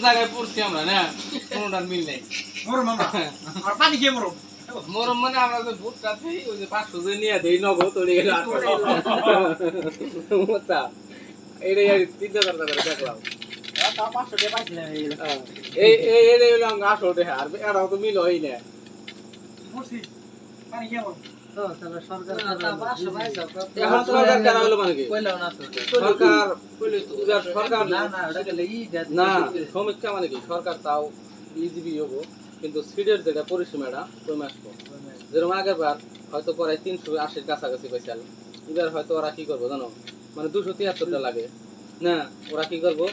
জায়গায় পড়ছি আমরা না কোনটার মিল নেই মরম আমরা আর পানি খেয়ে মরম মরম মানে আমরা যে ভুট্টা দিই ওই যে 500 দিয়ে নিয়ে দেই নগদ তোড়ে গেল মোটা এইটাই আর 3000 টাকা দেখলাম তা 500 টাকা পাইছিলাম এই হলো আমরা 800 টাকা আর এরাও তো মিল হয় না মরছি পানি খেয়ে মরম তাহলে সরকার এখন সরকার কেন হলো মানে কি কইলাও না তো সরকার কইলে তো সরকার না ওটা গেলে না সমীক্ষা মানে কি সরকার তাও ইজিবি হবো কিন্তু সিডের যেটা পরিসীমাটা কমে আসবো যেরকম আগের বার হয়তো প্রায় 380 কাছাকাছি পয়সা এবার হয়তো ওরা কি করবো জানো মানে 273টা লাগে না ওরা কি করবো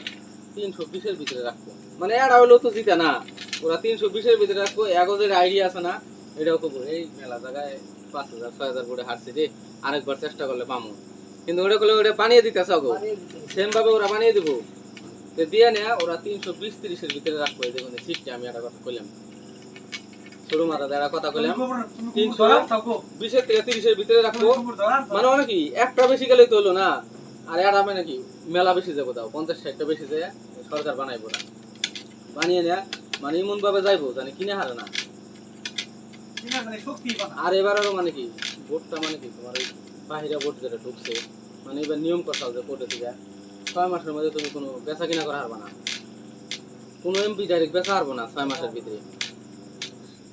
320-এর ভিতরে রাখবো মানে এরা হলেও তো জিতে না ওরা 320-এর ভিতরে রাখবো এগোদের আইডিয়া আছে না এটাও করবো এই মেলা জায়গায় 5000-6000 করে হারছে যে আরেকবার চেষ্টা করলে পামো কিন্তু ওটা করলে ওটা বানিয়ে দিতেছে গো সেম ভাবে ওরা বানিয়ে দিব তো দিয়ে নেয়া ওরা 320-30-এর ভিতরে রাখবো এই দেখুন সিটটা আমি একটা কথা কইলাম শুরু মাথা দ্বারা কথা কইলাম 320 থেকে 30-এর ভিতরে রাখবো মানে অনেক কি একটা বেশি গেলেই তো হলো না আর এরা মানে কি মেলা বেশি যাবো দাও 50-60টা বেশি যায় সরকার বানাইবো না বানিয়ে নেয়া মানে এমন ভাবে যাইবো জানি কিনে হারে না আর এবার আরো মানে কি ভোটটা মানে কি তোমার ওই বাহিরা ভোট যেটা ঢুকছে মানে এবার নিয়ম করতে হবে ভোটে থেকে 6 মাসের মধ্যে তুমি কোনো বেচা কিনা করা হারবা না কোনো এমপি ডাইরেক্ট বেচা হারবো না 6 মাসের ভিতরে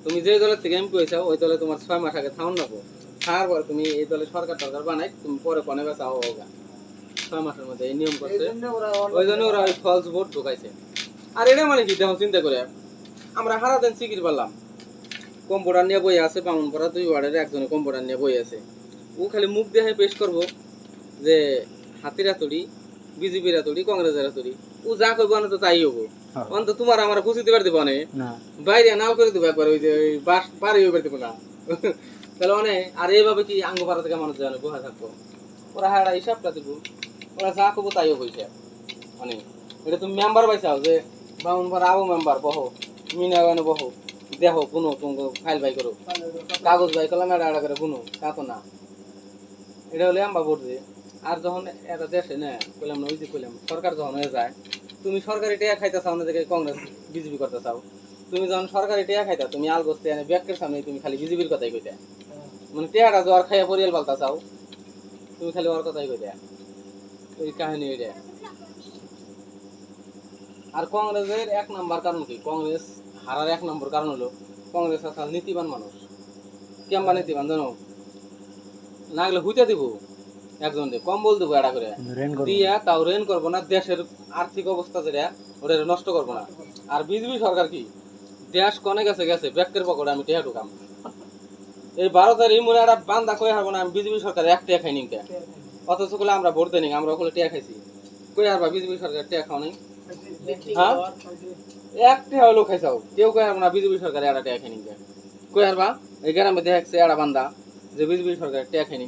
তুমি যে দলের থেকে এমপি হয়েছো ওই দলে তোমার 6 মাস আগে থাউন রাখো খাওয়ার পর তুমি এই দলে সরকার টরকার বানাই তুমি পরে কোনে বেচা হোগা 6 মাসের মধ্যে এই নিয়ম করছে ওই জন্য ওরা ওই ফলস ভোট ঢুকাইছে আর এটা মানে কি দেখো চিন্তা করে আমরা হারা দিন সিকির পারলাম কম্পিউটার নিয়ে বই আছে বামুনপাড়া 2 ওয়ার্ডের একজনে কম্পিউটার নিয়ে বই আছে ও খালি মুখ দেখে পেশ করবো যে হাতিরা তড়ি বিজেপির তড়ি কংগ্রেসের তড়ি ও যা করবো না তো তাই হবো অন্ত তোমার আমার খুশি দিবার দিব না বাইরে নাও করে দেবো একবার ওই যে বাস পারি হইবার দিব না তাহলে অনেক আর এইভাবে কি আঙ্গপাড়া থেকে মানুষ জানে বসে থাকবো ওরা হারা হিসাবটা দিব ওরা যা করবো তাইও হয়েছে মানে এটা তুমি মেম্বার পাইছাও যে বামুনপাড়া আবু মেম্বার বহো মিনাগানে বহো দেখো কোনো তোমাকে ফাইল বাই করো কাগজ বাই করলাম এটা করে কোনো তা তো না এটা হলে আমরা ভোট দিই আর যখন এটা দেশে না কইলাম না ওই যে কইলাম সরকার যখন হয়ে যায় তুমি সরকারি টিয়া খাইতে চাও না দেখে কংগ্রেস বিজেপি করতে চাও তুমি যখন সরকারি টিয়া খাইতা তুমি আলগোস্তে এনে ব্যাগের সামনে তুমি খালি বিজেপির কথাই কইতে মানে টিয়াটা জ্বর খাইয়া পরিয়াল পাল্টা চাও তুমি খালি ওর কথাই কইতে ওই কাহিনী ওইটা আর কংগ্রেসের 1 নাম্বার কারণ কি কংগ্রেস হারার 1 নম্বর কারণ হলো কংগ্রেস আসলে নীতিবান মানুষ কেমন নীতিবান জানো না গেলে হুইতে দিব একজন কম্বল দেবো এটা করে দিয়া তাও রেন করবো না দেশের আর্থিক অবস্থা যেটা ওটা নষ্ট করবো না আর বিজেপি সরকার কি দেশ কনে গেছে গেছে ব্যাগের পকেটে আমি টেহা ঢুকাম এই 12 তারিখ মনে একটা বান্দা কয়ে হারবো না আমি বিজেপি সরকার 1 টাকা খাই নিকে অথচ বলে আমরা ভোট দেনি আমরা ওগুলো টেহা খাইছি কই হারবা বিজেপি সরকার টেহা খাও নাই হ্যাঁ 1 টাকা হলো খাইছাও কেউ কয়ে হারবো না বিজেপি সরকার 1 টাকা খাই নিকে কই হারবা এই গ্রামে দেখছে একটা বান্দা যে বিজেপি সরকার টেহা খাই নি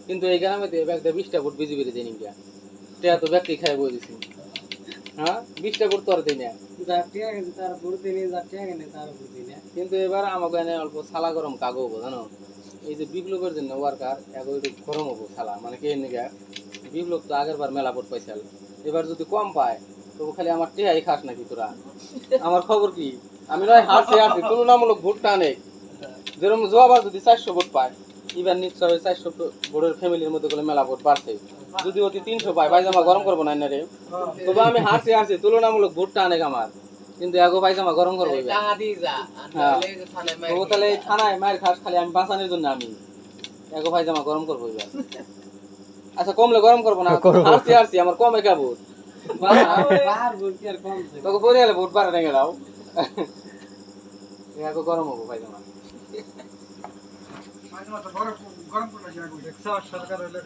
কিন্তু এই গ্রামে ব্যাগটা 20টা ভোট বিজেপির দিয়ে নিকা টেহা তো ব্যক্তি খাই বই দিছি হ্যাঁ 20টা ভোট তোর দিই না কিন্তু এবার আমাকে এনে অল্প সালা গরম কাগো হবো জানো এই যে বিপ্লবের জন্য ওয়ার্কার একটু গরম হবো সালা মানে কে নিকা বিপ্লব তো আগের বার মেলা ভোট পাইছিল এবার যদি কম পায় তো খালি আমার টেহাই খাস নাকি তোরা আমার খবর কি আমি নয় হারছি তুলনামূলক ভোটটা অনেক যেরকম জবাব যদি 400 ভোট পায় এবার নিশ্চয় 400 ভোটের ফ্যামিলির মধ্যে করে মেলা ভোট বাড়ছে যদি অতি 300 পায় পায়জামা গরম করবো না রে তবে আমি হারছি তুলনামূলক ভোটটা অনেক আমার কিন্তু এগো পায়জামা গরম করবো তাহলে থানায় মায়ের খাস খালি আমি বাঁচানোর জন্য আমি এগো পায়জামা গরম করবো এবার আচ্ছা কমলে গরম করবো না হারছি আমার কমে কে ভোট তোকে পরে গেলে ভোট বাড়া রেঙে দাও এগো গরম হবো পায়জামা গরম করে সরকার হইলে